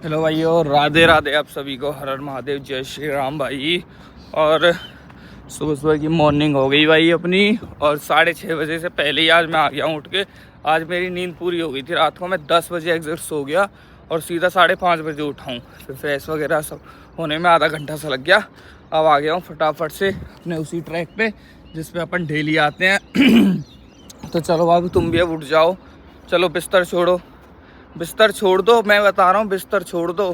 Hello भाइयों, राधे राधे आप सभी को। हर हर महादेव, जय श्री राम भाई। और सुबह सुबह की मॉर्निंग हो गई भाई अपनी, और 6:30 बजे से पहले ही आज मैं आ गया हूँ उठ के। आज मेरी नींद पूरी हो गई थी। रात को मैं 10 बजे एग्जैक्ट सो गया और सीधा 5:30 बजे उठा हूँ। फिर फ्रेश वगैरह सब होने में आधा घंटा सा लग गया। अब आ गया हूँ फटाफट से अपने उसी ट्रैक पे जिस पे अपन डेली आते हैं। तो चलो बाबू, तुम भी अब उठ जाओ। चलो बिस्तर छोड़ो, बिस्तर छोड़ दो, मैं बता रहा हूँ, बिस्तर छोड़ दो।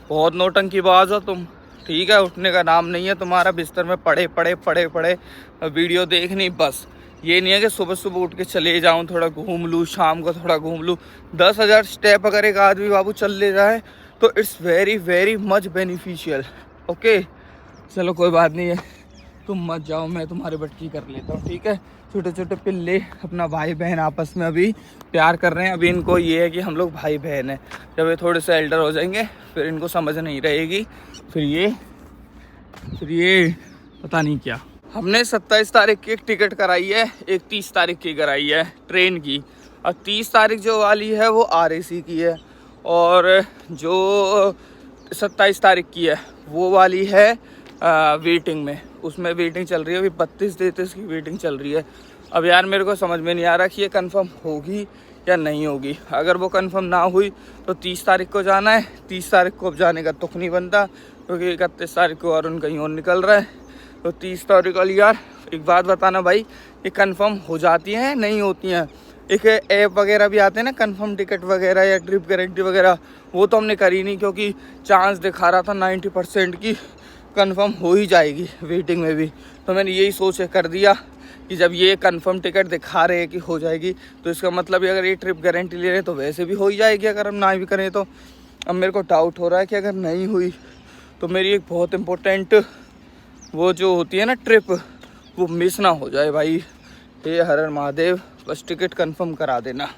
बहुत नौटंकीबाज हो तुम, ठीक है। उठने का नाम नहीं है तुम्हारा। बिस्तर में पड़े पड़े पड़े पड़े वीडियो देखनी बस। ये नहीं है कि सुबह सुबह उठ के चले जाऊँ, थोड़ा घूम लूँ, शाम को थोड़ा घूम लूँ। 10,000 स्टेप अगर एक आदमी बाबू चल ले जाए तो it's very very much beneficial. Okay चलो कोई बात नहीं है, तुम मत जाओ, मैं तुम्हारे बटकी कर लेता हूँ, ठीक है। छोटे छोटे पिल्ले अपना भाई बहन आपस में अभी प्यार कर रहे हैं। अभी इनको ये है कि हम लोग भाई बहन हैं। जब ये थोड़े से एल्डर हो जाएंगे फिर इनको समझ नहीं रहेगी। फिर ये पता नहीं क्या। हमने 27 तारीख की एक टिकट कराई है, एक 30 तारीख की कराई है ट्रेन की। और 30 तारीख जो वाली है वो RAC की है, और जो 27 तारीख की है वो वाली है वेटिंग में। उसमें वेटिंग चल रही है अभी 32-33 की वेटिंग चल रही है। अब यार मेरे को समझ में नहीं आ रहा कि ये कंफर्म होगी या नहीं होगी। अगर वो कंफर्म ना हुई तो 30 तारीख को जाना है। 30 तारीख को अब जाने का तुक नहीं बनता, क्योंकि 31 तारीख को अरुण कहीं और निकल रहा है। तो 30 तारीख वाली यार एक बात बताना भाई, ये कंफर्म हो जाती हैं नहीं होती हैं। एक ऐप वगैरह भी आते हैं ना, कंफर्म टिकट वगैरह या ट्रिप गारंटी वगैरह, वो तो हमने करी नहीं, क्योंकि चांस दिखा रहा था 90% की कंफर्म हो ही जाएगी वेटिंग में भी। तो मैंने यही सोच कर दिया कि जब ये कंफर्म टिकट दिखा रहे हैं कि हो जाएगी, तो इसका मतलब अगर ये ट्रिप गारंटी ले रहे हैं तो वैसे भी हो ही जाएगी अगर हम ना भी करें तो। अब मेरे को डाउट हो रहा है कि अगर नहीं हुई तो मेरी एक बहुत इम्पोर्टेंट वो जो होती है ना ट्रिप, वो मिस ना हो जाए भाई। हे हर हर महादेव, बस टिकट कंफर्म करा देना।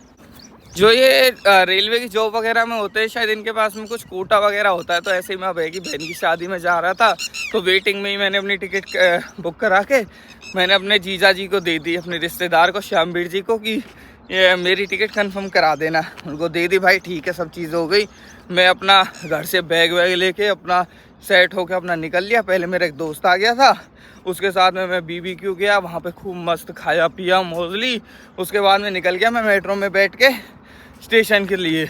जो ये रेलवे की जॉब वगैरह में होते हैं, शायद इनके पास में कुछ कोटा वगैरह होता है। तो ऐसे ही मैं भाई की बहन की शादी में जा रहा था, तो वेटिंग में ही मैंने अपनी टिकट बुक करा के मैंने अपने जीजा जी को दे दी, अपने रिश्तेदार को, श्यामवीर जी को, कि ये मेरी टिकट कंफर्म करा देना। उनको दे दी भाई, ठीक है, सब चीज़ हो गई। मैं अपना घर से बैग वैग लेके अपना सेट होकर अपना निकल लिया। पहले मेरा एक दोस्त आ गया था, उसके साथ में मैं BBQ गया, वहाँ पे खूब मस्त खाया पिया मौज ली। उसके बाद में निकल गया मैं मेट्रो में बैठ के स्टेशन के लिए।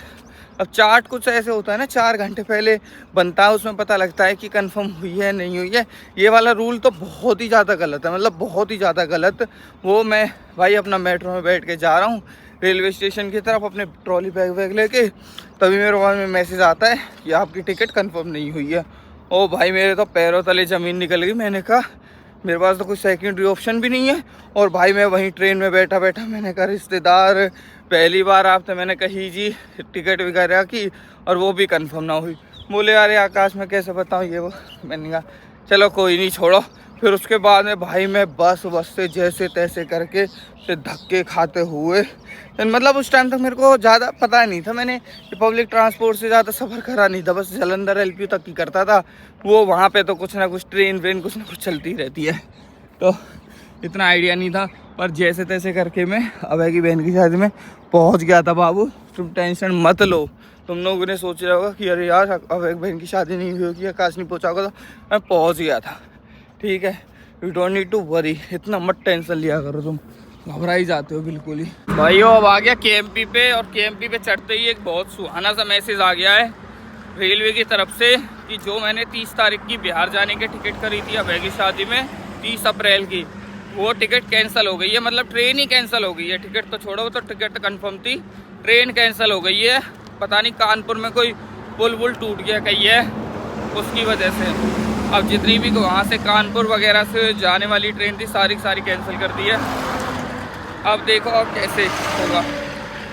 अब चार्ट कुछ ऐसे होता है ना, 4 घंटे पहले बनता है, उसमें पता लगता है कि कंफर्म हुई है नहीं हुई है। ये वाला रूल तो बहुत ही ज़्यादा गलत है, मतलब बहुत ही ज़्यादा गलत। वो मैं भाई अपना मेट्रो में बैठ के जा रहा हूँ रेलवे स्टेशन की तरफ अपने ट्रॉली बैग वैग लेके, तभी मेरे पास में मैसेज आता है कि आपकी टिकट कन्फर्म नहीं हुई है। ओ भाई मेरे तो पैरों तले ज़मीन निकल गई। मैंने कहा मेरे पास तो कोई सेकेंडरी ऑप्शन भी नहीं है। और भाई मैं वहीं ट्रेन में बैठा बैठा मैंने कहा रिश्तेदार, पहली बार आपसे मैंने कही जी टिकट वगैरह की और वो भी कंफर्म ना हुई। बोले अरे आकाश में कैसे बताऊँ ये वो। मैंने कहा चलो कोई नहीं, छोड़ो। फिर उसके बाद में भाई मैं बस से जैसे तैसे करके से धक्के खाते हुए, मतलब उस टाइम तक मेरे को ज़्यादा पता नहीं था, मैंने पब्लिक ट्रांसपोर्ट से ज़्यादा सफ़र करा नहीं था, बस जालंधर LPU तक ही करता था। वो वहाँ पे तो कुछ ना कुछ ट्रेन व्रेन कुछ ना कुछ चलती रहती है, तो इतना आइडिया नहीं था। पर जैसे तैसे करके मैं अभय की बहन की शादी में पहुँच गया था। बाबू तुम टेंशन मत लो। तुम लोगों ने सोच रहा होगा कि अरे यार अभय की बहन की शादी नहीं हुई होगी, आकाश नहीं पहुँचा होगा, तो मैं पहुँच गया था, ठीक है। You don't need to worry, इतना मत टेंशन लिया करो, तुम घबरा ही जाते हो बिल्कुल ही। भाइयों अब आ गया KMP पे, और KMP पे चढ़ते ही एक बहुत सुहाना सा मैसेज आ गया है रेलवे की तरफ से कि जो मैंने 30 तारीख की बिहार जाने की टिकट करी थी अभय की शादी में 30 अप्रैल की, वो टिकट कैंसिल हो गई है। मतलब ट्रेन ही कैंसिल हो गई है, टिकट तो छोड़ो, तो टिकट कंफर्म थी, ट्रेन कैंसिल हो गई है। पता नहीं कानपुर में कोई पुल वुल टूट गया कहीं है, उसकी वजह से अब जितनी भी वहाँ से कानपुर वगैरह से जाने वाली ट्रेन थी सारी कैंसिल कर दी है। अब देखो अब कैसे होगा।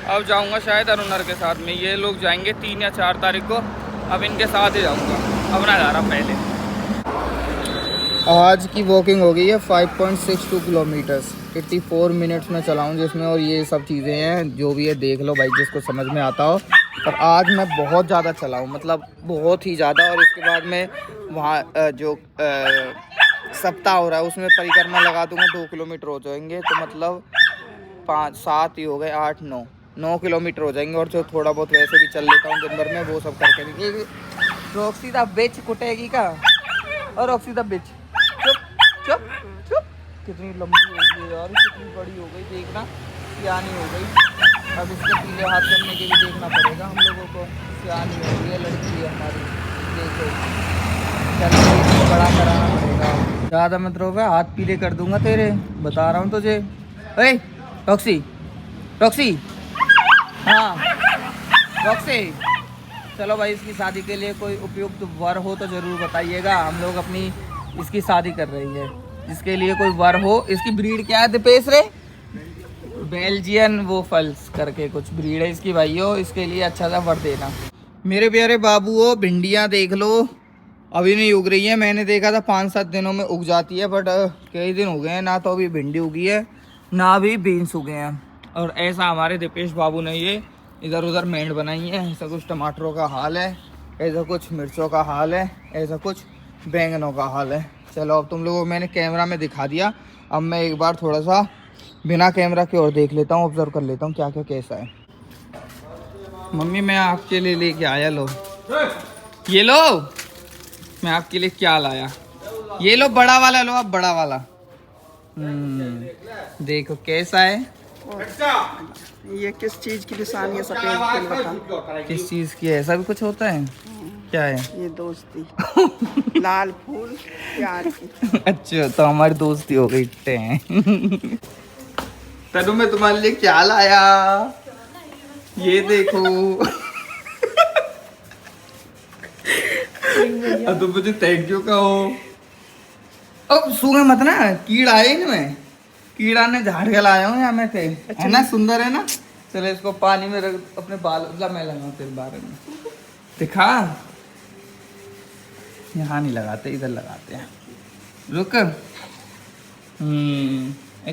अब जाऊँगा शायद अरुणर के साथ में, ये लोग जाएंगे 3 या 4 तारीख को, अब इनके साथ ही जाऊँगा, अब ना जा रहा पहले। आज की वॉकिंग हो गई है 5.62 किलोमीटर्स, 84 मिनट्स में चलाऊँ जिसमें, और ये सब चीज़ें हैं जो भी है देख लो भाई जिसको समझ में आता हो। और आज मैं बहुत ज़्यादा चलाऊँ, मतलब बहुत ही ज़्यादा। और इसके बाद में वहाँ जो सप्ताह हो रहा है उसमें परिक्रमा लगा दूँगा, 2 किलोमीटर हो जाएंगे, तो मतलब 5-7 ही हो गए, 8-9, 9 किलोमीटर हो जाएंगे, और जो थोड़ा बहुत वैसे भी चल लेता हूँ दिन भर में वो सब करके। रॉक्सी दा बिच कुटेगी का, और रॉक्सी दा बिच चुप चुप चुप। कितनी लंबी हो गई यार, कितनी बड़ी हो गई, देखना सियानी हो गई। अब इसके पीले हाथ करने के लिए देखना पड़ेगा हम लोगों को। सियानी हो गई है लड़की है हमारी, देखो चलो इसको बड़ा कराना पड़ेगा। ज़्यादा मत रो, हाथ पीले कर दूंगा तेरे, बता रहा हूँ तुझे। अरे रॉक्सी, रॉक्सी, हाँ रॉक्सी, चलो भाई इसकी शादी के लिए कोई उपयुक्त वर हो तो ज़रूर बताइएगा। हम लोग अपनी इसकी शादी कर रही है, जिसके लिए कोई वर हो। इसकी ब्रीड क्या है दीपेश रे? बेल्जियन वोफल्स करके कुछ ब्रीड है इसकी भाइयों, इसके लिए अच्छा सा वर देना। मेरे प्यारे बाबूओ, भिंडियाँ देख लो, अभी नहीं उग रही है। मैंने देखा था 5-7 दिनों में उग जाती है, बट कई दिन हो गए हैं ना, तो अभी भिंडी उगी है ना अभी बीन्स उगे हैं। और ऐसा हमारे दीपेश बाबू ने ये इधर उधर मेंढ बनाई है। ऐसा कुछ टमाटरों का हाल है, ऐसा कुछ मिर्चों का हाल है, ऐसा कुछ बैंगनों का हाल है। चलो अब तुम लोगों को मैंने कैमरा में दिखा दिया, अब मैं एक बार थोड़ा सा बिना कैमरा के और देख लेता हूँ, ऑब्जर्व कर लेता हूँ क्या क्या कैसा है। मम्मी मैं आपके लिए लेके आया, लो ये लो, मैं आपके लिए क्या लाया, ये लो बड़ा वाला लो, आप बड़ा वाला। देखो कैसा है। ये किस चीज की निशानी है सफेद तिल बता? किस चीज की है? ऐसा भी कुछ होता है क्या है? ये दोस्ती लाल फूल प्यार की। अच्छा तो हमारी दोस्ती हो गई हैं। तनु मैं तुम्हारे लिए क्या लाया, ये देखो। अब तुम मुझे थैंक यू कहो। अब सूंघे मत ना, कीड़ा है इनमें, कीड़ा ने झाड़ के लाया हूँ यहाँ में थे। अच्छा। है ना, सुंदर है ना। चलो इसको पानी में रख, अपने बाल मैं लगाऊं तेरे बारे में दिखा। यहाँ नहीं लगाते, इधर लगाते हैं। रुक,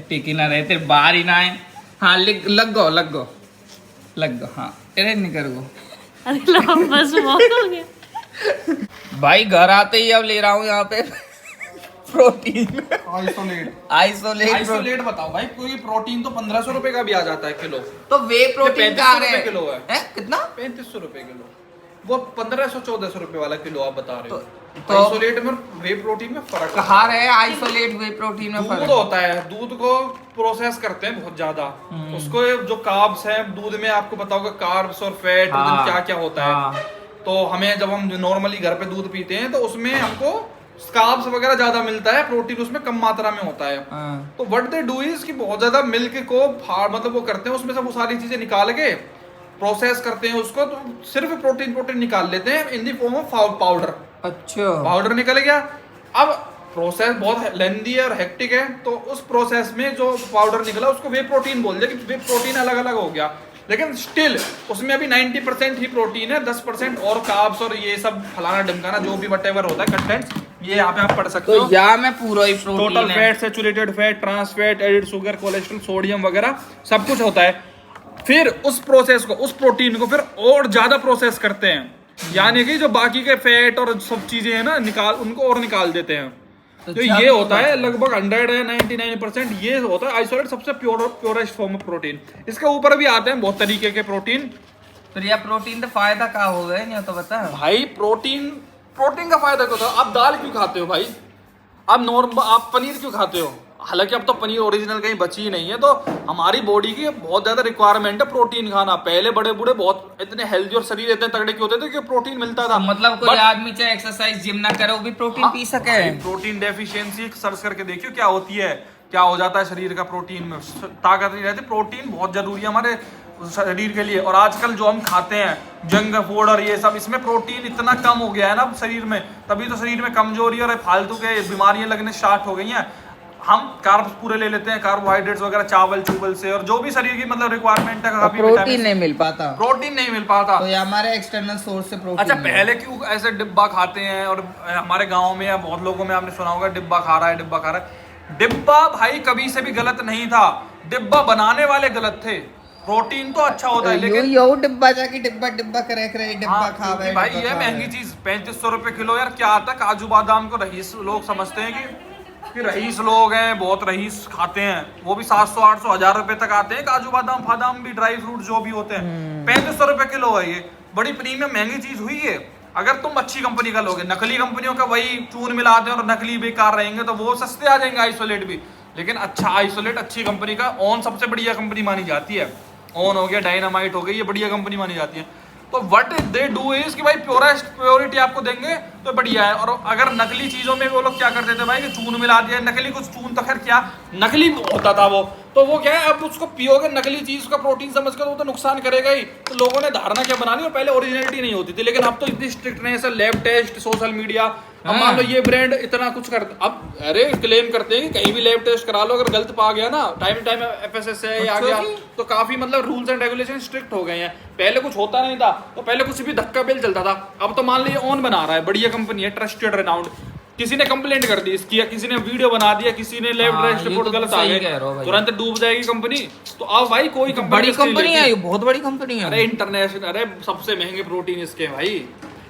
टिकी ना रहे तेरे बाहर ही ना आए। हाँ लग गो लग गो लग गो, हाँ अरे नहीं कर गो। बस बहुत हो गया भाई घर आते ही अब ले रहा हूँ यहाँ पे प्रोटीन आइसोलेट बताओ भाई, कोई प्रोटीन तो 1500 रुपए का भी आ जाता है किलो। तो वे प्रोटीन का 3500 किलो है। कितना? 3500 रुपए किलो, वो 1500-1400 रुपए वाला किलो आप बता रहे हो। तो आइसोलेट में वे प्रोटीन में फर्क कहाँ रहे आइसोलेट वे प्रोटीन में फर्क? दूध होता है, दूध को प्रोसेस करते हैं बहुत ज्यादा, उसको जो कार्ब्स है दूध में, आपको बताओगे कार्ब्स और फैट क्या क्या होता है। तो हमें जब हम नॉर्मली घर पे दूध पीते हैं तो उसमें हमको कार्ब्स वगैरह ज्यादा मिलता है, प्रोटीन उसमें कम मात्रा में होता है। तो व्हाट दे डू इज कि बहुत ज्यादा मिल्क को मतलब वो करते हैं, उसमें से वो सारी चीजें निकाल के प्रोसेस करते हैं उसको, तो सिर्फ प्रोटीन निकाल लेते हैं इन दी फॉर्म ऑफ पाउडर। अच्छा, पाउडर निकल गया। अब प्रोसेस बहुत लेंदी है और हेक्टिक है, तो उस प्रोसेस में जो पाउडर निकला उसको वे प्रोटीन बोल दिया कि वे प्रोटीन अलग अलग हो गया। लेकिन स्टिल उसमें अभी 90% ही प्रोटीन है, 10% और कार्ब्स और ये सब फलाना ढमकाना जो भी वटेवर होता है कंटेंट्स, ये यहाँ पे आप पढ़ सकते हो। तो यहाँ में पूरा ही protein total fat, saturated fat, trans fat, added sugar, cholesterol, sodium वगैरह सब कुछ होता है। फिर उस प्रोसेस को, उस प्रोटीन को फिर और ज्यादा प्रोसेस करते हैं, यानी कि जो बाकी के फैट और सब चीजें हैं ना उनको और निकाल देते हैं। तो ये होता है लगभग 199% ये होता है आइसोलेट, सबसे प्योरेस्ट फॉर्म ऑफ प्रोटीन। इसके ऊपर भी आते हैं बहुत तरीके के प्रोटीन। तो ये प्रोटीन का फायदा क्या हो गया नहीं तो बता भाई। प्रोटीन का फायदा क्या होता है? आप दाल क्यों खाते हो भाई? आप पनीर क्यों खाते हो? हालांकि अब तो पनीर ओरिजिनल कहीं बची ही नहीं है, तो हमारी बॉडी की बहुत ज्यादा रिक्वायरमेंट है प्रोटीन खाना। पहले बड़े बूढ़े बहुत इतने हेल्दी और शरीर इतने तगड़े क्यों होते थे कि प्रोटीन मिलता था। मतलब कोई आदमी चाहे एक्सरसाइज जिम ना करे वो भी प्रोटीन पी सके। प्रोटीन डेफिशिएंसी सर्च करके देखियो क्या होती है, क्या हो जाता है शरीर का। प्रोटीन में ताकत नहीं रहती। प्रोटीन बहुत जरूरी है हमारे शरीर के लिए। और आजकल जो हम खाते हैं जंक फूड और ये सब, इसमें प्रोटीन इतना कम हो गया है ना शरीर में, तभी तो शरीर में कमजोरी और फालतू के बीमारियां लगने स्टार्ट हो गई हैं। हम कार्ब्स पूरे ले लेते हैं, कार्बोहाइड्रेट्स वगैरह चावल चूवल से, और जो भी शरीर की मतलब रिक्वायरमेंट है, प्रोटीन नहीं मिल पाता। प्रोटीन नहीं मिल पाता, तो ये हमारे एक्सटर्नल सोर्स से प्रोटीन। अच्छा, पहले क्यों ऐसे डिब्बा खाते हैं? और हमारे गाँव में या बहुत लोगों में आपने सुना होगा डिब्बा खा रहा है, डिब्बा खा रहा है। डिब्बा भाई कभी से भी गलत नहीं था, डिब्बा बनाने वाले गलत थे। प्रोटीन तो अच्छा होता है, लेकिन यो डिब्बा जाके डिब्बा करे डिब्बा खा भाई ये महंगी चीज 3500 रुपए किलो यार। क्या आता है? काजू बादाम को रईस लोग समझते हैं कि कि रईस लोग हैं, बहुत रईस खाते हैं, वो भी 700-800 1000 रुपए तक आते हैं। काजू बादाम फादाम भी, ड्राई फ्रूट जो भी होते हैं 3500 रुपए किलो है। ये बड़ी प्रीमियम महंगी चीज हुई है। अगर तुम अच्छी कंपनी का लोगे, नकली कंपनियों का वही चून मिलाते हैं और नकली बेकार रहेंगे तो वो सस्ते आ जाएंगे। आइसोलेट भी, लेकिन अच्छा आइसोलेट अच्छी कंपनी का, ऑन सबसे बढ़िया कंपनी मानी जाती है। ऑन हो गया, डायनामाइट हो गई, ये बढ़िया कंपनी मानी जाती है। तो व्हाट दे डू इज कि भाई प्योरिटी आपको देंगे तो बढ़िया है। और अगर नकली चीजों में वो लोग क्या करते थे भाई कि चून मिला दिया, नकली कुछ चून तो खैर क्या नकली होता था वो, तो वो क्या है अब उसको पियोगे नकली चीज का प्रोटीन समझ कर, वो तो नुकसान करेगा ही। तो लोगों ने धारणा क्या बना ली, पहले ओरिजिनलिटी नहीं होती थी, लेकिन अब तो इतनी स्ट्रिक्टनेस है, लैब टेस्ट, सोशल मीडिया। अब मान लो ये ब्रांड इतना कुछ कर, अब अरे क्लेम करते हैं कि कहीं भी लैब टेस्ट करा लो, अगर गलत पा गया ना, टाइम FSSAI आ गया तो काफी मतलब रूल्स एंड रेगुलेशन स्ट्रिक्ट हो गए हैं। पहले कुछ होता नहीं था, तो पहले कुछ भी धक्का बेल चलता था। अब तो मान लीजिए ऑन बना रहा है, बढ़िया कंपनी है, ट्रस्टेड रेनाउंड, किसी ने कंप्लेंट कर दी इसकी, या किसी ने वीडियो बना दिया, किसी ने लैब टेस्ट रिपोर्ट गलत आ गई, तुरंत डूब जाएगी कंपनी। तो अब भाई कोई बड़ी कंपनी है, बहुत बड़ी कंपनी है। अरे इंटरनेशनल, अरे सबसे महंगे प्रोटीन इसके भाई।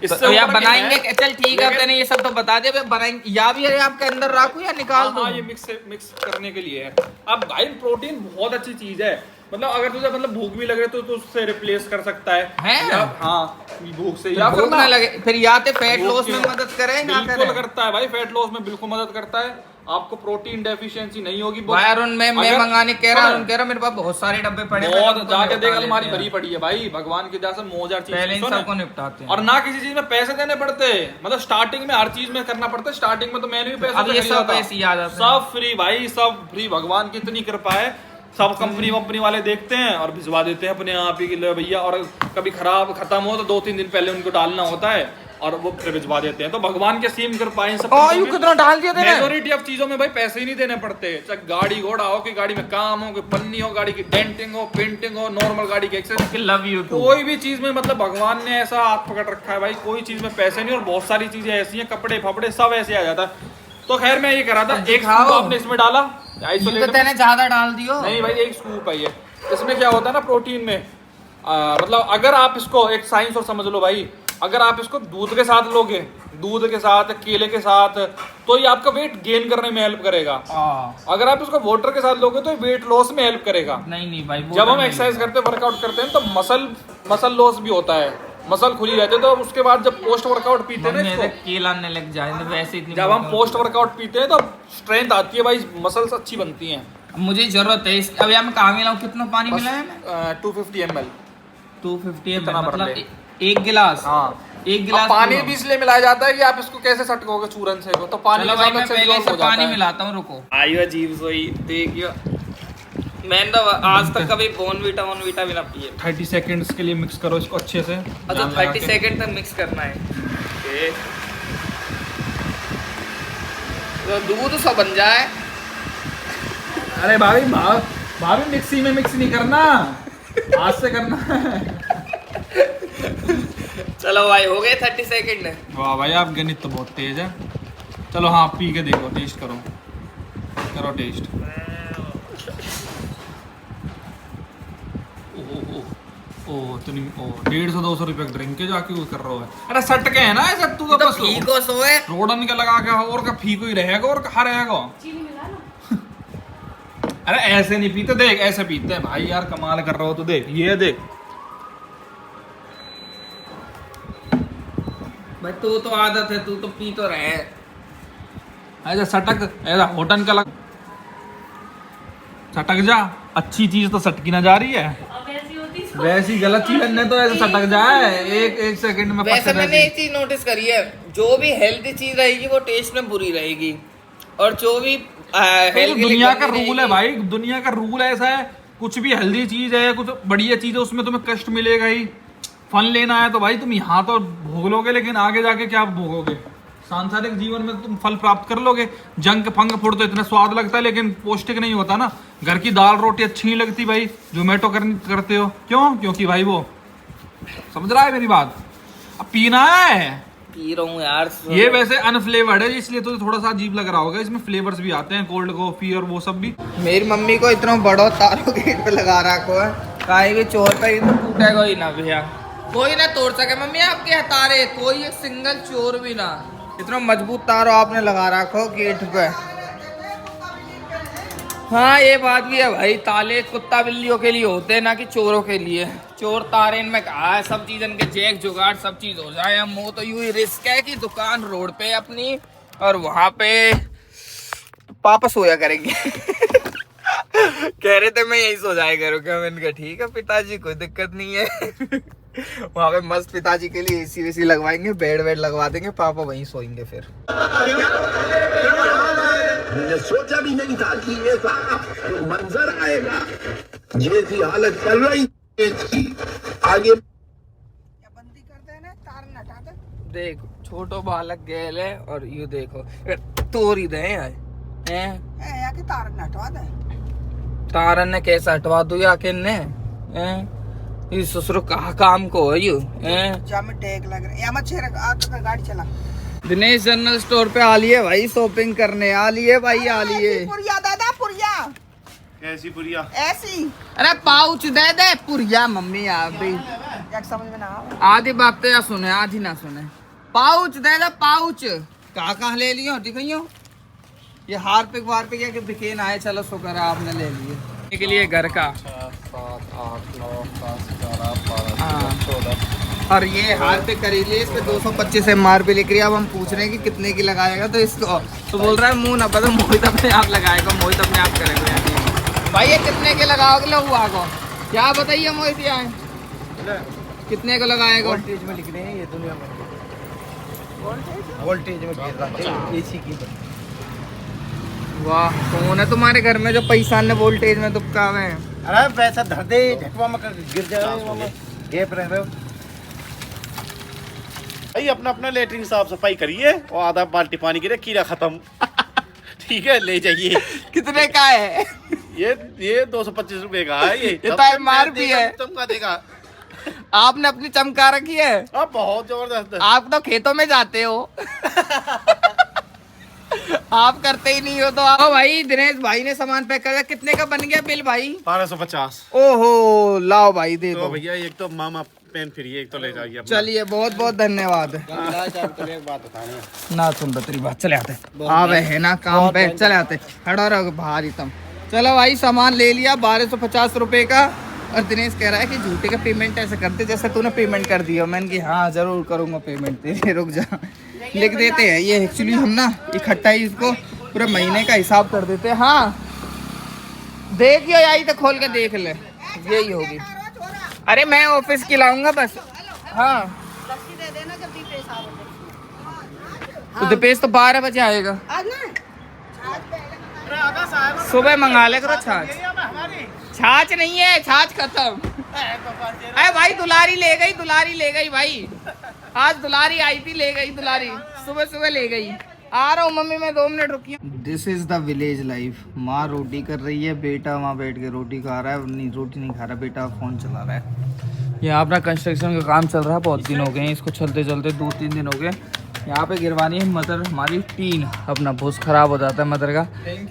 तो या बनाएंगे, चल ठीक है, आपने ये सब तो बता दिया, बनाएंगे या भी अरे आपके अंदर रखो या निकाल दो। ये मिक्स करने के लिए है। अब भाई प्रोटीन बहुत अच्छी चीज है, मतलब अगर तुझे मतलब भूख भी लग रही है तो उससे रिप्लेस कर सकता है। या हाँ, भूख से या भूख ना लगे फिर या तो फैट लॉस में मदद करे ना करे। बिल्कुल करता है भाई, फैट लॉस में बिल्कुल मदद करता है। आपको प्रोटीन डेफिशिएंसी नहीं होगी। भाई अरुण मैं मंगाने कह रहा मेरे पास बहुत सारे डब्बे पड़े हैं, बहुत जाके देख, अलमारी भरी पड़ी है भाई। भगवान की दया से मौज हर चीज पहले इन सबको निपटाते हैं और ना किसी चीज में पैसे देने पड़ते, मतलब स्टार्टिंग में हर चीज में करना पड़ता है। स्टार्टिंग में तो मैंने भी पैसे, सब पैसे आ जाते हैं, सब फ्री भाई, सब फ्री। भगवान की इतनी कृपा है, सब कंपनी वाले देखते हैं और भिजवा देते हैं अपने आप ही के लिए भैया। और कभी खराब खत्म हो तो 2-3 दिन पहले उनको डालना होता है और वो फिर भिजवा देते हैं। तो भगवान के सीम कृपा इन सब कितना डाल दिया था। मेजोरिटी ऑफ चीजों में भाई पैसे ही नहीं देने पड़ते। चाहे गाड़ी घोड़ा हो, कि गाड़ी में काम हो, कि पन्नी हो, गाड़ी की डेंटिंग हो, पेंटिंग हो, नॉर्मल गाड़ी की एक्सरसाइज, लव यू कोई भी चीज में मतलब भगवान ने ऐसा हाथ पकड़ रखा है भाई, कोई चीज में पैसे नहीं। और बहुत सारी चीजें ऐसी हैं, कपड़े फपड़े सब ऐसे आ जाता है। तो खैर मैं ये कह रहा था, एक स्कूप आपने इसमें डाला, तेने ज्यादा डाल दियो। नहीं भाई, एक स्कूप है ये। इसमें क्या होता है ना प्रोटीन में, मतलब अगर आप इसको एक साइंस और समझ लो भाई, अगर आप इसको दूध के साथ लोगे, दूध के साथ, केले के साथ, तो ये आपका वेट गेन करने में हेल्प करेगा। अगर आप इसको वाटर के साथ लोगे तो वेट लॉस में हेल्प करेगा। नहीं भाई, जब हम एक्सरसाइज करते हैं, वर्कआउट करते हैं, तो मसल लॉस भी होता है, मसल खुली रहती है। तो उसके बाद जब पोस्ट वर्कआउट पीते हैं ना, केला ने लग जाए वैसे इतनी, जब हम पोस्ट वर्कआउट पीते हैं तो स्ट्रेंथ आती है भाई, मसल्स अच्छी बनती हैं। मुझे जरूरत है अब यार, मैं कहाँ मिलाऊं, कितना पानी मिलाया है? 250 ml 250 ml मतलब 1 गिलास। हाँ, 1 गिलास पानी भी इसलिए मिलाया जाता है कि आप इसको कैसे सटकोगे चूरन से को, तो पानी के साथ अच्छे पहले से पानी मिलाता हूँ, रुको। आइयो अजीब सोई देखियो, मैंने तो आज तक कभी बोनवीटा भी ना पिए। 30 सेकंड्स के लिए मिक्स करो इसको अच्छे से। अच्छा 30 सेकंड तक मिक्स करना है, तो दूध सा बन जाए। अरे भाभी मिक्सी में मिक्स नहीं करना, हाथ से करना है। चलो भाई हो गए 30 सेकंड। वाह भाई, आप गणित तो बहुत तेज है। चलो हाँ, पी के देखो, टेस्ट करो टेस्ट। ओ 150-200 रुपए का ड्रिंक के जाके वो कर रहा है। अरे सट के है ना ऐसा, तू तो बस फीको सोए रोडन के लगा के, और का फीको ही रहेगा और कहाँ रहेगा। अरे ऐसे नहीं पीते, देख ऐसे पीते हैं भाई। यार कमाल कर रहा हो तो देख, ये देख भाई, तू तो आदत है, तू तो पी तो रहे। ऐसा सटक, ऐसा होटन का सटक जा। अच्छी चीज तो सटकी ना जा रही है, वैसी गलत चीज ने तो ऐसे सटक जाए एक सेकंड में। वैसे मैंने एक चीज नोटिस करी है, जो भी हेल्दी चीज रहेगी वो टेस्ट में बुरी रहेगी, और जो भी दुनिया का रूल है भाई, दुनिया का रूल ऐसा है, कुछ भी हेल्दी चीज है, कुछ बढ़िया चीज है, उसमें तुम्हें कष्ट मिलेगा ही। फन लेना है तो भाई तुम यहाँ तो भोग लोगे, लेकिन आगे जाके क्या भोगोगे? सांसारिक जीवन में तुम फल प्राप्त कर लोगे। जंक फंक फूड तो इतना स्वाद लगता है, लेकिन पौष्टिक नहीं होता ना। घर की दाल रोटी अच्छी नहीं लगती भाई, जोमेटो करते हो क्यों? क्योंकि भाई वो, समझ रहा है मेरी बात? अब पीना है, पी रहा हूँ यार। ये वैसे अनफ्लेवर्ड है, इसलिए तो थोड़ा सा अजीब लग रहा होगा। इसमें फ्लेवर्स भी आते हैं, कोल्ड कॉफी और वो सब भी। मेरी मम्मी को इतना बड़ा तारो गेट पे लगा रखो है, काहे भी चोर पे तो टूटेगा ही ना भैया, कोई ना तोड़ सके मम्मी आपके तारे, कोई एक सिंगल चोर भी ना। इतना मजबूत तारो आपने लगा रखो गेट पे। हाँ ये बात भी है भाई, ताले कुत्ता बिल्लियों के लिए होते हैं ना कि चोरों के लिए। चोर तारे इनमें कहा है, सब चीज इनके जैक जुगाड़ सब चीज हो जाए। हम वो तो यूं ही रिस्क है कि दुकान रोड पे है अपनी और वहां पे पापा सोया करेंगे। कह रहे थे मैं यही सो जाया करूँगा। मैंने कहा ठीक है पिताजी, कोई दिक्कत नहीं है। वहाँ पे मस्त पिताजी के लिए एसी वेसी लगवाएंगे, बेड वेड लगवा देंगे, पापा वहीं सोएंगे फिर। मैंने सोचा भी नहीं था कि ऐसा मंजर आएगा। जैसी हालत चल रही आगे बंदी करते हैं ना, तार न हटा दे। देखो छोटो बालक गेल है और यू देखो तोड़ दे हैं या कि तार न हटवा दे। तारन ने कैसा हटवा दू या किन ने ये ससुर कहा काम को है यू जा में टैग लग रहा है। या मत छेड़ आ तो गाड़ी चला। दिनेश जनरल स्टोर पे आ लिए भाई, शॉपिंग करने आ लिए भाई, आ लिए। पुरिया दादा पुरिया। कैसी पुरिया? ऐसी। अरे पाउच दे दे पुरिया मम्मी आप भी एक समझ में ना आवे। आधी बातें या सुने आधी ना सुने। पाउच दे दे पाउच। कहाँ ले लियो दिखाइयो। ये हार्पिक वार्पिक है कि बिकेन आए, चलो शुक्र है आपने ले लिए। के लिए घर का 7, 8, 9, 10, 11, 12, 14। और ये हार्पिक खरीद लिए, इस पे 225 MRP लिख रही है। अब हम पूछ रहे हैं कि कितने की लगाएगा, तो इसको तो बोल रहा है मुंह ना पता, मोहित अपने आप लगाएगा, मोहित अपने आप करेगा। भाई ये कितने के लगाओगे लो हुआ को क्या बताइए मोहित, यहाँ कितने को लगाएगा? वोल्टेज में लिख रहे हैं ये दुनिया में, वोल्टेज में गिर रहा है एसी की। वाह कौन है तुम्हारे घर में जो पैसा ने वोल्टेज में दुबका हुए हैं? अरे पैसा धर दे झटवा में गिर जाए, गैप रह रहे हो भाई। अपना अपना लेटरिन साफ सफाई करिए और आधा बाल्टी पानी गिरे, कीड़ा खत्म। ठीक है ले जाइए। कितने का है? ये 225 रुपए का है। ये तो MRP है। चमका देगा। आपने अपनी चमका रखी है? अब बहुत जबरदस्त। आप तो खेतों में जाते हो। आप करते ही नहीं हो तो आओ भाई। दिनेश भाई ने सामान पैक कर दिया। कितने का बन गया बिल भाई? 1250। ओहो लाओ भाई दे तो दो भैया एक तो मामा पेन फ्री, एक तो ले जाइए अपना। चलिए बहुत बहुत धन्यवाद। एक बात बतानी ना सुन तेरी बात, चले आते आवे है ना काम पे, चले आते हड़ो रहो भारी तुम। चलो भाई सामान ले लिया 1250 रुपए का। और दिनेश कह रहा है कि झूठे का पेमेंट ऐसे करते जैसे तूने पेमेंट कर दिया। मैंने कि हाँ जरूर करूँगा पेमेंट तेरे, रुक जा लिख देते हैं। ये एक्चुअली हम ना इकट्ठा ही इसको पूरे महीने का हिसाब कर देते हैं। हाँ देखियो यही तो खोल के देख ले, यही होगी। अरे मैं ऑफिस की लाऊंगा बस। हाँ दे देना जब भी पैसा आवे। तो दीपेश तो 12 बजे आएगा। आज ना सुबह मंगा ले करो छाछ। छाछ नहीं है, छाछ खत्म। अरे भाई दुलारी ले गई, दुलारी ले गई भाई। आज दुलारी आई थी, ले गई दुलारी, सुबह सुबह ले गई। आ रहा हूँ मम्मी मैं 2 मिनट रुकी। This is the village life. माँ रोटी कर रही है, बेटा वहाँ बैठ के रोटी खा रहा है। नहीं रोटी नहीं खा रहा बेटा, फोन चला रहा है। यहाँ अपना कंस्ट्रक्शन का काम चल रहा है, बहुत दिन हो गए हैं इसको चलते चलते, 2-3 दिन हो गए। यहाँ पे गिरवानी है मदर हमारी टीन, अपना भूस खराब हो जाता है मदर का।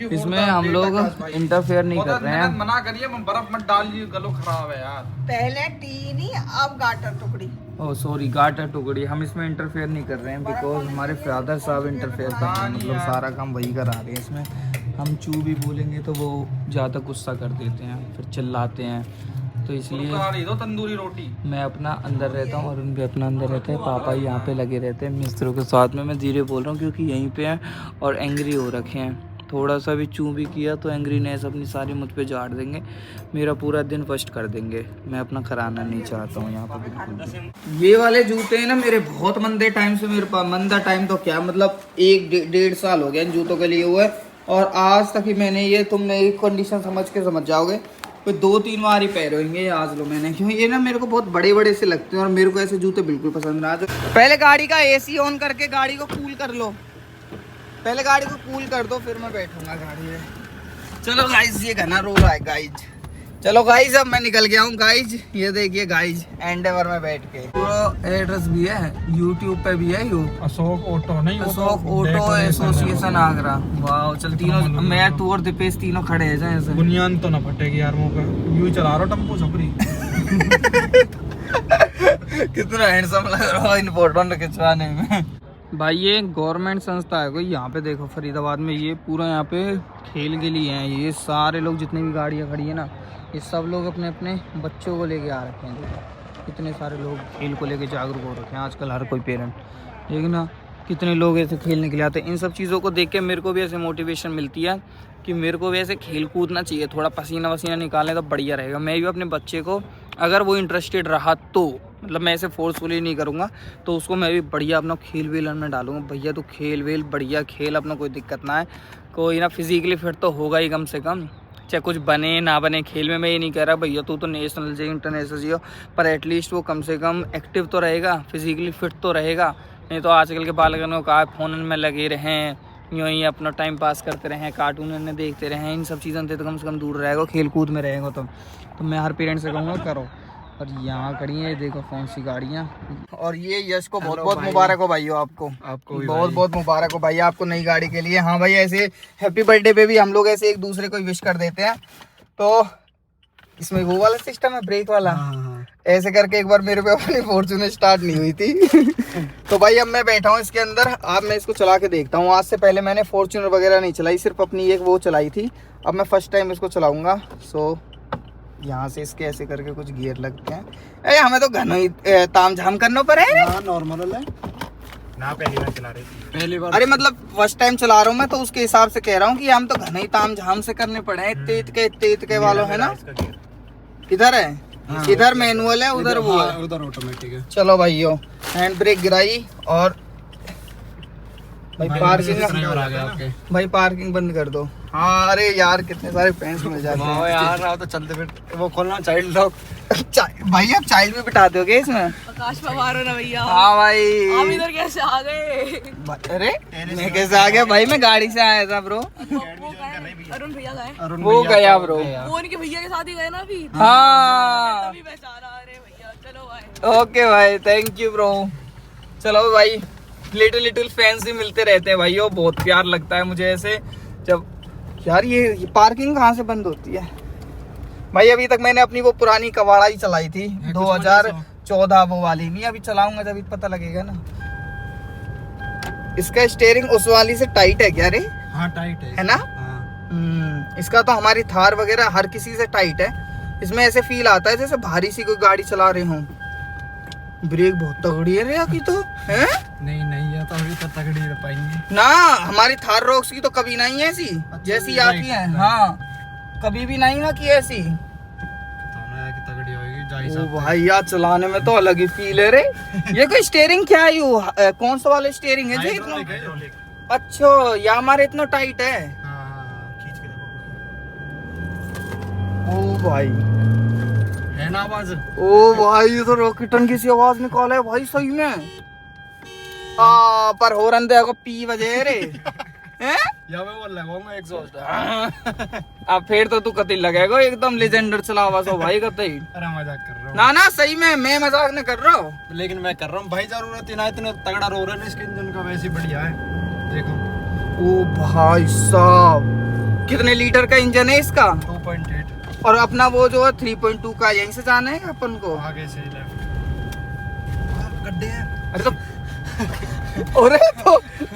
इसमें हम लोग इंटरफेयर नहीं कर रहे हैं। मना करिए, बर्फ मत डालिए, गलो खराब है यार। पहले टीन ही अब गाटर टुकड़ी। ओह सॉरी गाटर टुकड़ी। हम इसमें इंटरफेयर नहीं कर रहे हैं बिकॉज हमारे फादर साहब इंटरफेयर कर रहे हैं, मतलब सारा काम वही करा रहे हैं। इसमें हम चू भी बोलेंगे तो वो ज़्यादा गुस्सा कर देते हैं, फिर चिल्लाते हैं, तो इसलिए दो तंदूरी रोटी। मैं अपना अंदर रहता हूँ और उन भी अपना अंदर रहते हैं। पापा यहाँ पे लगे रहते हैं मिस्त्रियों के साथ में। मैं धीरे बोल रहा हूँ क्योंकि यहीं पे हैं और एंग्री हो रखे हैं। थोड़ा सा भी चू भी किया तो एंग्रीनेस अपनी सारी मुझ पे झाड़ देंगे, मेरा पूरा दिन फर्स्ट कर देंगे। मैं अपना कराना नहीं चाहता हूँ यहाँ पे बिल्कुल भी। ये वाले जूते हैं ना मेरे बहुत मंदे टाइम से मेरे पास। मंदा टाइम तो क्या मतलब 1-1.5 साल हो गया इन जूतों के लिए हुआ है, और आज तक ही मैंने ये, तुमने एक कंडीशन समझ के समझ जाओगे, कोई 2-3 बार ही पैर होंगे ये आज लो मैंने, क्योंकि ये ना मेरे को बहुत बड़े बड़े से लगते हैं और मेरे को ऐसे जूते बिल्कुल पसंद ना। पहले गाड़ी का एसी ऑन करके गाड़ी को कूल कर लो, पहले गाड़ी को कूल कर दो फिर मैं बैठूंगा गाड़ी में। चलो गाइज ये घना रो रहा है गाइज। चलो गाइज अब मैं निकल गया हूँ गाइज। ये देखिए गाइज एंडेवर में बैठ के पूरा एड्रेस भी है, यूट्यूब पे भी है। यू अशोक ऑटो नहीं, अशोक ऑटो एसोसिएशन आगरा। वाह चल तीनों, मैं तू और दीपेश तीनों खड़े हैं जैसे। बुनियान तो ना फटेगी यार, मौका यूं ही चला रहा टम्पू छपरी। कितना हैंडसम लग रहा है इन फोटो खिंचवाने में। भाई ये गवर्नमेंट संस्था है कोई, यहाँ पे देखो फरीदाबाद में, ये पूरा यहाँ पे खेल के लिए हैं। ये सारे लोग जितनी भी गाड़ियाँ खड़ी है ना, ये सब लोग अपने अपने बच्चों को लेके आ रखे हैं। देखो कितने सारे लोग खेल को लेके जागरूक हो रखे हैं आजकल, हर कोई पेरेंट। लेकिन ना कितने लोग ऐसे खेलने के लिए आते हैं। इन सब चीज़ों को देख के मेरे को भी ऐसे मोटिवेशन मिलती है कि मेरे को भी ऐसे खेल कूदना चाहिए, थोड़ा पसीना वसीना निकालें तो बढ़िया रहेगा। मैं भी अपने बच्चे को, अगर वो इंटरेस्टेड रहा तो, मतलब मैं ऐसे फोर्सफुली नहीं करूँगा, तो उसको मैं भी बढ़िया अपना खेल वेल में डालूंगा। भैया तो खेल वेल बढ़िया खेल, अपना कोई दिक्कत ना है, कोई ना फिजिकली फिट तो होगा ही कम से कम, चाहे कुछ बने ना बने खेल में। मैं ये नहीं कह रहा भैया तू तो नेशनल चाहिए इंटरनेशनल चाहिए, पर एटलीस्ट वो कम से कम एक्टिव तो रहेगा, फिजिकली फिट तो रहेगा। नहीं तो आजकल के बालकों को कहा फ़ोन में लगे रहें, यूँ ही अपना टाइम पास करते रहें, कार्टून देखते रहें, इन सब चीज़ों से तो कम से कम दूर रहेगा, खेल कूद में रहेगा। तो मैं हर पेरेंट्स से कहूँगा करो। और यहाँ खड़ी है देखो कौन सी गाड़ियाँ। और ये यश को बहुत बहुत मुबारक हो भाई, आपको बहुत बहुत मुबारक हो भाई आपको नई गाड़ी के लिए। हाँ भाई, ऐसे हैप्पी बर्थडे पे भी हम लोग ऐसे एक दूसरे को विश कर देते हैं। तो इसमें वो वाला सिस्टम है, ब्रेक वाला, ऐसे करके एक बार मेरे पे अपनी फॉर्च्यूनर स्टार्ट नहीं हुई थी। तो भाई अब मैं बैठा हूँ इसके अंदर, अब मैं इसको चला के देखता हूँ। आज से पहले मैंने फॉर्च्यूनर वगैरह नहीं चलाई, सिर्फ अपनी एक वो चलाई थी। अब मैं फर्स्ट टाइम इसको चलाऊंगा। सो यहाँ से इसके ऐसे करके कुछ गियर लगते हैं। अरे हमें तो घना ही ताम झाम करना पड़े है नॉर्मल है ना, पहली बार चला रही थी, पहली बार। अरे मतलब फर्स्ट टाइम चला रहा हूँ मैं, तो उसके हिसाब से कह रहा हूँ कि हम तो घना ही ताम झाम से करने पड़े हैं। इतने के वालों है ना, इधर है, इधर मैनुअल है, उधर वो है, उधर ऑटोमेटिक है। चलो भाइयों, हैंड ब्रेक गिराई और भाई भाई पार्किंग बंद कर दो। हाँ अरे यार कितने सारे फ्रेंड्स मिल जाते हैं यार, तो चलते फिर वो खोलना चाइल्ड लॉक। भाई आप चाइल्ड भी बिठाते हो क्या इसमें? आकाश पवार हो ना भैया। हाँ भाई, आप इधर कैसे आ गए? अरे मैं कैसे आ गया भाई, मैं गाड़ी से आया था ब्रो। अरुण भैया गए, वो गया ब्रो, वो उनके भैया के साथ ही गए ना अभी। हाँ तभी पहचाना। अरे भैया चलो भाई। ओके भाई, थैंक यू ब्रो। चलो भाई, लिटिल फैंस भी मिलते रहते हैं भाई, वो बहुत प्यार लगता है मुझे ऐसे जब। यार ये पार्किंग कहाँ से बंद होती है भाई? अभी तक मैंने अपनी वो पुरानी कवाड़ा ही चलाई थी 2014 वो वाली, नहीं अभी चलाऊंगा जब पता लगेगा ना। इसका स्टीयरिंग उस वाली से टाइट है क्या रे? हाँ टाइट है ना? हाँ। इसका तो हमारी थार वगैरह हर किसी से टाइट है। इसमें ऐसे फील आता है जैसे भारी सी कोई गाड़ी चला रहे हूँ। ब्रेक बहुत तगड़ी है रे की तो है। नहीं ये तो अभी तो तगड़ी पाएंगे ना, हमारी थार रॉक्स की तो कभी नहीं है ऐसी जैसी आपकी है। हाँ कभी भी नहीं है कि ऐसी। तगड़ी होगी ओ भाई यार, चलाने में तो अलग ही फील है रे। ये कोई स्टीयरिंग क्या है? कौन सा वाला स्टीयरिंग है जो इतना? अच्छा, ये हमारे इतना टाइट है। ओ भाई है ना आवाज? ओ भाई, ये तो रॉकेटन की सी आवाज निकाला है भाई सही में। पर हॉर्न देखो पी बजे रे। हैं? या मैं वो लगाऊंगा एग्जॉस्ट। अब फिर तो तू कतई लगेगा एकदम लेजेंडर चलावा सो भाई कतई। अरे मजाक कर रहा हूँ। ना सही में, मैं मजाक नहीं कर रहा हूँ, लेकिन मैं कर रहा हूँ भाई। जरूरत ही ना, इतना तगड़ा रोल है इसके इंजन का, वैसे बढ़िया है देखो। ओ भाई साहब, कितने लीटर का इंजन है इसका? 2.8। और अपना वो जो है 3.2 का, यहीं से जाना है अपन को? आगे से लेफ्ट गड्ढे हैं। अरे तो अरे तो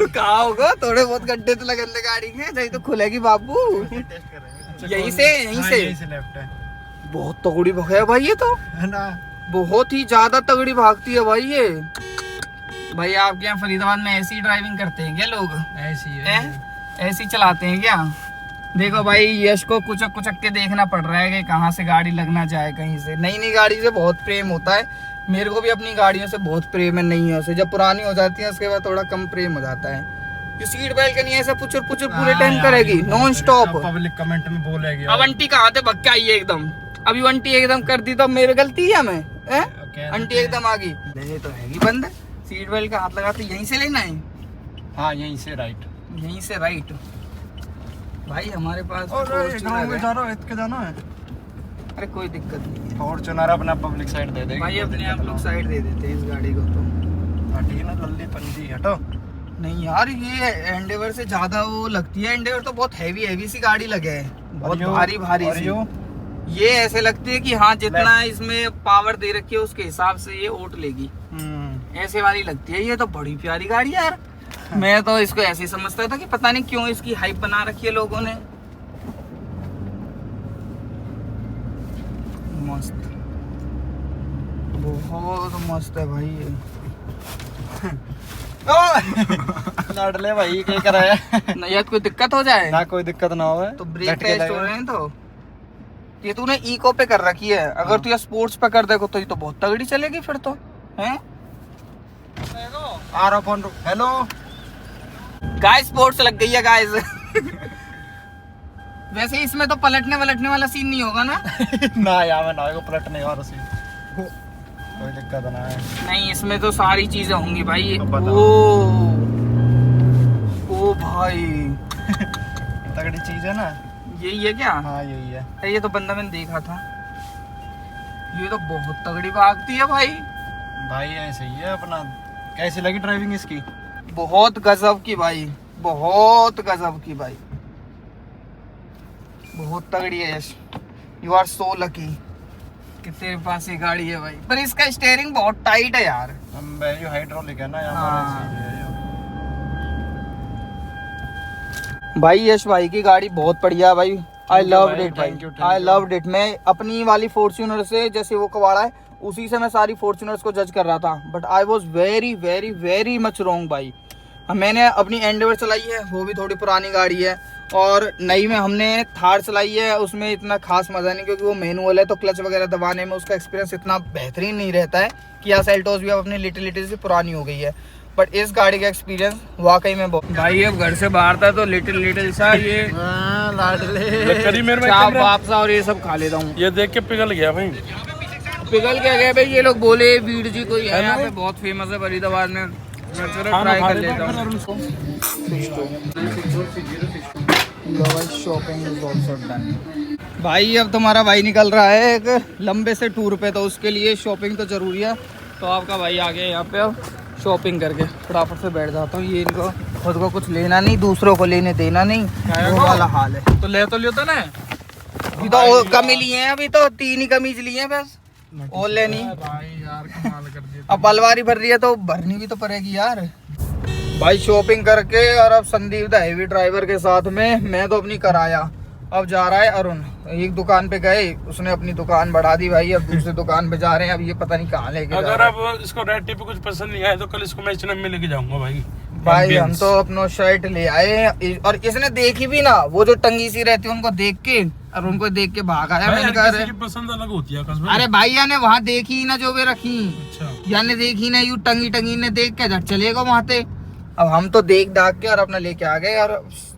कहा होगा, थोड़े बहुत गड्ढे तो लगने गाड़ी में, यही तो खुलेगी बाबू। यहीं से लेफ्ट है। बहुत तगड़ी भगा है भाई ये तो, है ना? बहुत ही ज्यादा तगड़ी भागती है भाई ये। भाई आपके यहाँ फरीदाबाद में ऐसी ड्राइविंग करते हैं क्या लोग? ऐसी है, ऐसी चलाते हैं क्या? देखो भाई, यश को कुचक कुचक के देखना पड़ रहा है कि कहाँ से गाड़ी लगना चाहे कहीं से। नई गाड़ी से बहुत प्रेम होता है, मेरे को भी अपनी गाड़ियों से बहुत प्रेम है नई से। जब पुरानी हो जाती है उसके बाद थोड़ा कम प्रेम हो जाता है। जो सीट बेल्ट के नहीं ऐसे पुचुर पूरे टाइम करेगी नॉन स्टॉप। पब्लिक कमेंट में बोलेगी अब आंटी कहाँ थे भग के आई है एकदम। अभी आंटी एकदम कर दी तो मेरी गलती है मैं? आंटी एकदम आ गई। नहीं तो है बंद, सीट बेल्ट का हाथ लगाते यहीं से लेना है। हाँ यहीं से राइट, यहीं से राइट। भाई हमारे पास जाना है। अरे कोई दिक्कत नहीं है, फॉर्च्यूनर अपना पब्लिक साइड दे देगी भाई, अपने आप लोग साइड दे देते हैं इस गाड़ी को तो। हटी ना लल्ली पंजी, हटो। नहीं यार, ये एंडेवर से ज्यादा वो लगती है। एंडेवर तो बहुत हैवी सी गाड़ी लगे है, बहुत भारी सी। ये ऐसे लगती है कि हाँ जितना इसमें पावर दे रखी है उसके हिसाब से ये ओट लेगी। ऐसे वाली लगती है, ये तो बड़ी प्यारी गाड़ी है यार। मैं तो इसको ऐसे ही समझता था कि पता नहीं क्यों इसकी हाइप बना रखी है लोगों ने। मस्त, बहुत मस्त है भाई ये। लाडले भाई क्या कर रहा है? ना यार कोई दिक्कत हो जाए ना कोई दिक्कत ना हो तो ब्रेक टेस्ट हो रहे हैं। तो ये तूने इको पे कर रखी है, अगर तू ये स्पोर्ट्स पे कर देखो तो ये तो बहुत तगड़ी चलेगी फिर तो हैं। आ रहा फोन। हेलो गाइस स्पोर्ट्स लग गई है गाइस। वैसे इसमें तो पलटने वलटने वाला सीन नहीं होगा ना? ना यार मैं ना को पलटने वाला सी कोई दिक्कत ना है। नहीं इसमें तो सारी चीजें होंगी भाई। बताओ। ओ भाई तगड़ी चीज है ना। यही है क्या? हाँ यही है। अरे ये तो बंदा मैंने देखा था, ये तो बहुत तगड़ी भागती है भाई। भाई ऐसे ही है अपना। कैसी लगी ड्राइविंग इसकी? बहुत गजब की भाई, बहुत गजब की भाई, बहुत तगड़ी है यश। यू आर सो लकी कि तेरे पास ये गाड़ी है भाई। पर इसका स्टीयरिंग बहुत टाइट है यार। हम जो हाइड्रोलिक है ना हाँ। यहाँ भाई यश भाई की गाड़ी बहुत बढ़िया है भाई। आई लव इट भाई, thank you, I love it. मैं अपनी वाली फॉर्च्यूनर से, जैसे वो कवाड़ा है उसी से मैं सारी फॉर्च्यूनर्स को जज कर रहा था, but I was very very very much wrong भाई। मैंने अपनी एंडेवर चलाई है, वो भी थोड़ी पुरानी गाड़ी है, और नई में हमने थार चलाई है। उसमें इतना खास मज़ा नहीं, क्योंकि वो मैनुअल है तो क्लच वगैरह दबाने में उसका एक्सपीरियंस इतना बेहतरीन नहीं रहता है। किया सेल्टोस भी अब अपनी लिटिल से पुरानी हो गई है, बट इस गाड़ी का एक्सपीरियंस वाकई में बहुत। भाई अब घर से बाहर था तो लिटिल सा ये चाप वाप सा और ये सब खा लेता हूँ। ये देख के पिघल गया भाई। पिघल क्या गया भाई? ये लोग बोले वीर जी कोई है यहाँ पे, बहुत फेमस है फरीदाबाद में, मैं चलो ट्राई कर लेता हूँ। Shopping is also done. भाई अब तुम्हारा भाई निकल रहा है एक लंबे से टूर पे, तो उसके लिए शॉपिंग तो जरूरी है। तो आपका भाई आ गया यहाँ पे, अब शॉपिंग करके फटाफट से बैठ जाता हूँ। ये इनको खुद को कुछ लेना नहीं, दूसरों को लेने देना नहीं, वो वाला हाल है। तो ले तो लियो ना। अभी तो कमी लिए हैं, अभी तो 3 ही कमीज लिए हैं बस, और लेनी। भाई यार कमाल कर दिया। अब बलवारी भर रही है तो भरनी भी तो पड़ेगी यार। भाई शॉपिंग करके, और अब संदीप द हेवी ड्राइवर के साथ में मैं तो अपनी कराया। अब जा रहा है अरुण, एक दुकान पे गए, उसने अपनी दुकान बढ़ा दी भाई, अब दूसरी दुकान पे जा रहे हैं। अब ये पता नहीं कहाँ लेके जा अगर रहा है। अब इसको रेड टेप पे कुछ पसंद नहीं आया तो कल इसको मैं H&M में लेके जाऊंगा भाई। भाई हम तो अपना शर्ट ले आए, और इसने देखी भी ना, वो जो टंगी सी रहती है उनको देख के, और उनको देख के भाग आया। मैंने कहा किसी की पसंद अलग होती है कसम। अरे भाई याने वहाँ देखी ना जो भी रखी, अच्छा याने देखी ना यू टंगी ने देख के झट चलेगा वहाँ पे। अब हम तो देख दाख के और अपना लेके आ गए यार।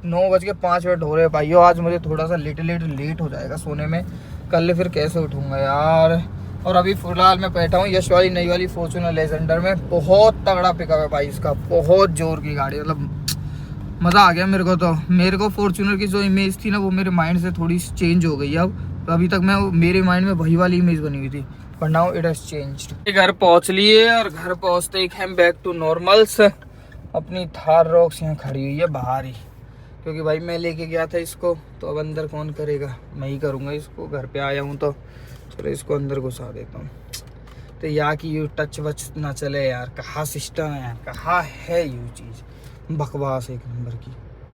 9:05 हो रहे भाइयों। आज मुझे थोड़ा सा लेट हो जाएगा सोने में, कल फिर कैसे उठूंगा यार। और अभी फिलहाल मैं बैठा हूँ यश वाली नई वाली फॉर्च्यूनर लेजेंडर में। बहुत तगड़ा पिकअप है भाई इसका, बहुत जोर की गाड़ी, मतलब मज़ा आ गया मेरे को। तो मेरे को फॉर्च्यूनर की जो इमेज थी ना, वो मेरे माइंड से थोड़ी चेंज हो गई। अब अभी तक मैं मेरे माइंड में वही वाली इमेज बनी हुई थी, but now it has changed. घर पहुँच लिए, और घर पहुँचते ही हम बैक टू नॉर्मल्स। अपनी थार रॉक्स यहाँ खड़ी हुई है बाहर ही, क्योंकि भाई मैं लेके गया था इसको, तो अब अंदर कौन करेगा, मैं ही करूँगा इसको। घर पे आया हूँ तो चलो इसको अंदर घुसा देता हूँ। तो यहाँ की यू टच वच ना चले यार, कहाँ सिस्टम है यार, कहाँ है यू चीज़, बकवास एक नंबर की।